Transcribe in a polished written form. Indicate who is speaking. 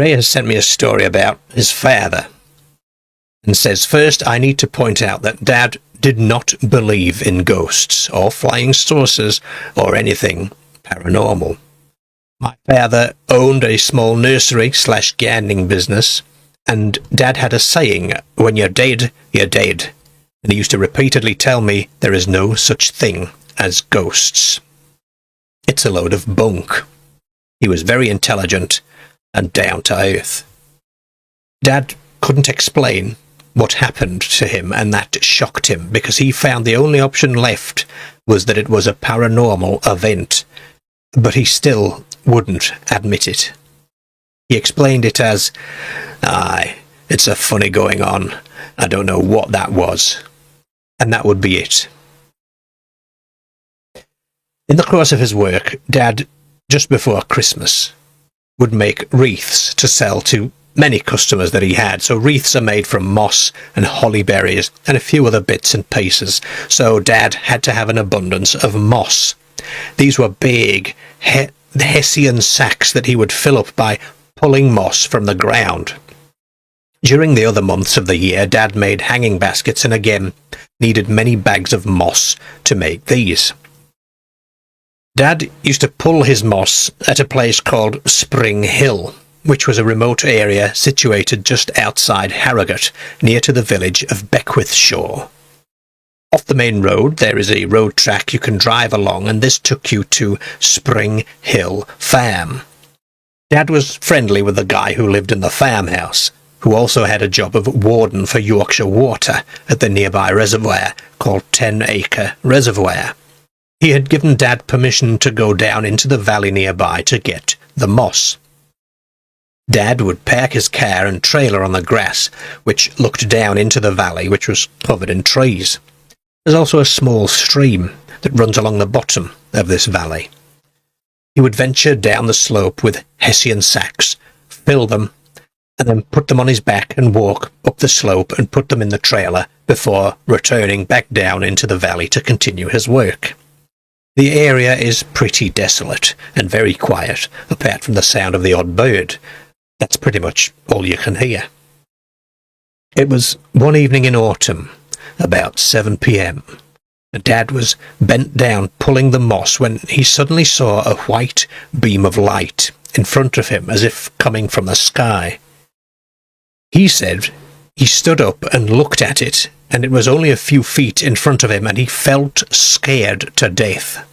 Speaker 1: Ray has sent me a story about his father and says, first, I need to point out that Dad did not believe in ghosts or flying saucers or anything paranormal. My father owned a small nursery/gardening business, and Dad had a saying, when you're dead, you're dead. And he used to repeatedly tell me there is no such thing as ghosts. It's a load of bunk. He was very intelligent and down to earth. Dad couldn't explain what happened to him, and that shocked him, because he found the only option left was that it was a paranormal event, but he still wouldn't admit it. He explained it as, "Aye, it's a funny going on. I don't know what that was." And that would be it. In the course of his work, Dad, just before Christmas, would make wreaths to sell to many customers that he had. So wreaths are made from moss and holly berries and a few other bits and pieces. So Dad had to have an abundance of moss. These were big Hessian sacks that he would fill up by pulling moss from the ground. During the other months of the year, Dad made hanging baskets and again needed many bags of moss to make these. Dad used to pull his moss at a place called Spring Hill, which was a remote area situated just outside Harrogate, near to the village of Beckwithshaw. Off the main road there is a road track you can drive along, and this took you to Spring Hill Farm. Dad was friendly with the guy who lived in the farmhouse, who also had a job of warden for Yorkshire Water at the nearby reservoir called 10 Acre Reservoir. He had given Dad permission to go down into the valley nearby to get the moss. Dad would park his car and trailer on the grass, which looked down into the valley, which was covered in trees. There's also a small stream that runs along the bottom of this valley. He would venture down the slope with Hessian sacks, fill them, and then put them on his back and walk up the slope and put them in the trailer before returning back down into the valley to continue his work. The area is pretty desolate and very quiet, apart from the sound of the odd bird. That's pretty much all you can hear. It was one evening in autumn, about 7 p.m. Dad was bent down pulling the moss when he suddenly saw a white beam of light in front of him, as if coming from the sky. He said he stood up and looked at it, and it was only a few feet in front of him, and he felt scared to death.